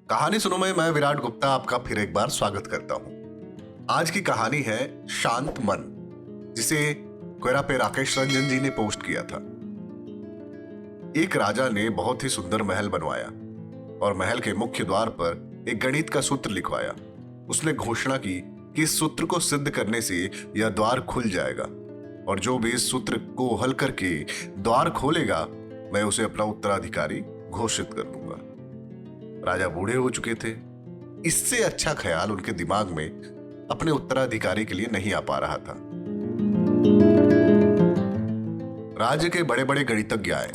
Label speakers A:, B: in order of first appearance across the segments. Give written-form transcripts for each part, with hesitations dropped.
A: कहानी सुनो में मैं विराट गुप्ता आपका फिर एक बार स्वागत करता हूं। आज की कहानी है शांत मन, जिसे क्वेरा पे राकेश रंजन जी ने पोस्ट किया था। एक राजा ने बहुत ही सुंदर महल बनवाया और महल के मुख्य द्वार पर एक गणित का सूत्र लिखवाया। उसने घोषणा की कि इस सूत्र को सिद्ध करने से यह द्वार खुल जाएगा और जो भी इस सूत्र को हल करके द्वार खोलेगा मैं उसे अपना उत्तराधिकारी घोषित कर दूंगा। राजा बूढ़े हो चुके थे। इससे अच्छा ख्याल उनके दिमाग में अपने उत्तराधिकारी के लिए नहीं आ पा रहा था। राज्य के बड़े बड़े गणितज्ञ आए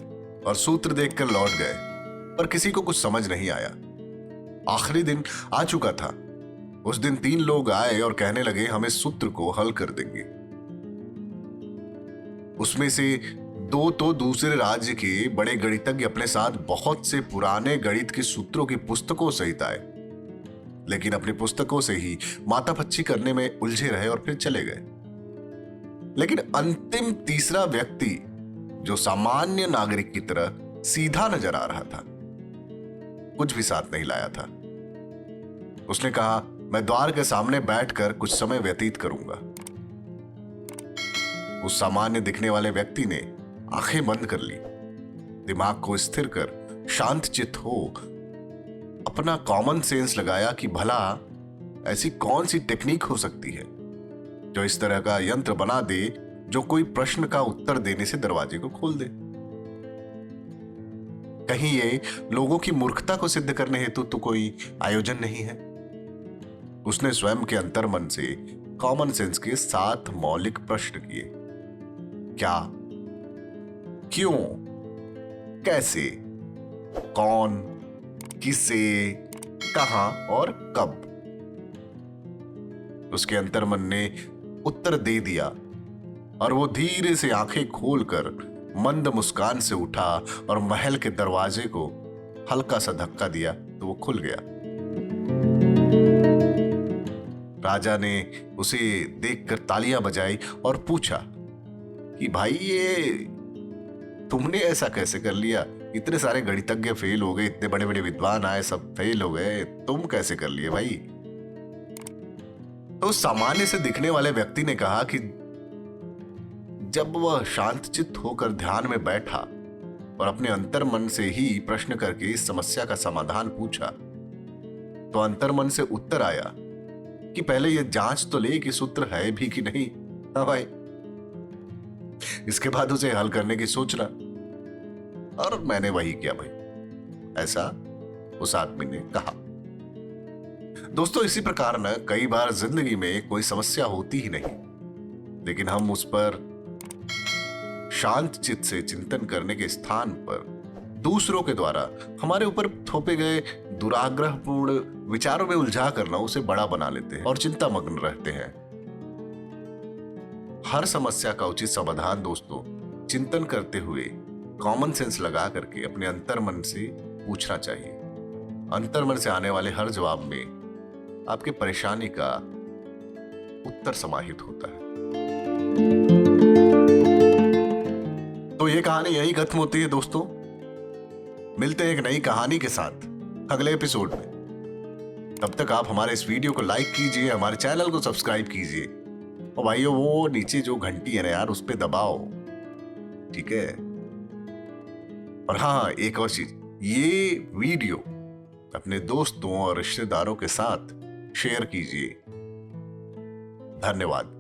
A: और सूत्र देखकर लौट गए, पर किसी को कुछ समझ नहीं आया। आखिरी दिन आ चुका था। उस दिन 3 लोग आए और कहने लगे हम इस सूत्र को हल कर देंगे। उसमें से 2 तो दूसरे राज्य के बड़े गणितज्ञ अपने साथ बहुत से पुराने गणित के सूत्रों की पुस्तकों सहित आए, लेकिन अपनी पुस्तकों से ही मातापच्ची करने में उलझे रहे और फिर चले गए। लेकिन अंतिम तीसरा व्यक्ति, जो सामान्य नागरिक की तरह सीधा नजर आ रहा था, कुछ भी साथ नहीं लाया था। उसने कहा मैं द्वार के सामने बैठकर कुछ समय व्यतीत करूंगा। उस सामान्य दिखने वाले व्यक्ति ने आंखें बंद कर ली, दिमाग को स्थिर कर शांत चित्त हो अपना कॉमन सेंस लगाया कि भला ऐसी कौन सी टेक्निक हो सकती है जो इस तरह का यंत्र बना दे जो कोई प्रश्न का उत्तर देने से दरवाजे को खोल दे। कहीं ये लोगों की मूर्खता को सिद्ध करने हेतु तो कोई आयोजन नहीं है। उसने स्वयं के अंतर्मन से कॉमन सेंस के 7 मौलिक प्रश्न किए। क्या, क्यों, कैसे, कौन, किसे, कहां और कब। उसके अंतर्मन ने उत्तर दे दिया और वो धीरे से आंखें खोलकर मंद मुस्कान से उठा और महल के दरवाजे को हल्का सा धक्का दिया तो वो खुल गया। राजा ने उसे देखकर तालियां बजाई और पूछा कि भाई ये तुमने ऐसा कैसे कर लिया? इतने सारे गणितज्ञ फेल हो गए, इतने बड़े बड़े विद्वान आए, सब फेल हो गए, तुम कैसे कर लिए भाई? तो सामान्य से दिखने वाले व्यक्ति ने कहा कि जब वह शांतचित्त होकर ध्यान में बैठा और अपने अंतर्मन से ही प्रश्न करके इस समस्या का समाधान पूछा, तो अंतर्मन से उत्तर आया कि पहले यह जांच तो ले कि सूत्र है भी कि नहीं। हाँ भाई, इसके बाद उसे हल करने की सोचना। और मैंने वही किया भाई, ऐसा उस आदमी ने कहा। दोस्तों, इसी प्रकार न कई बार जिंदगी में कोई समस्या होती ही नहीं, लेकिन हम उस पर शांत चित्त से चिंतन करने के स्थान पर दूसरों के द्वारा हमारे ऊपर थोपे गए दुराग्रहपूर्ण विचारों में उलझा करना उसे बड़ा बना लेते हैं और चिंतामग्न रहते हैं। हर समस्या का उचित समाधान दोस्तों चिंतन करते हुए कॉमन सेंस लगा करके अपने अंतर्मन से पूछना चाहिए। अंतर्मन से आने वाले हर जवाब में आपकी परेशानी का उत्तर समाहित होता है। तो ये कहानी यही खत्म होती है दोस्तों। मिलते हैं एक नई कहानी के साथ अगले एपिसोड में। तब तक आप हमारे इस वीडियो को लाइक कीजिए, हमारे चैनल को सब्सक्राइब कीजिए और भाइयों वो नीचे जो घंटी है ना यार, उस पे दबाओ, ठीक है? और हाँ, एक और चीज, ये वीडियो अपने दोस्तों और रिश्तेदारों के साथ शेयर कीजिए। धन्यवाद।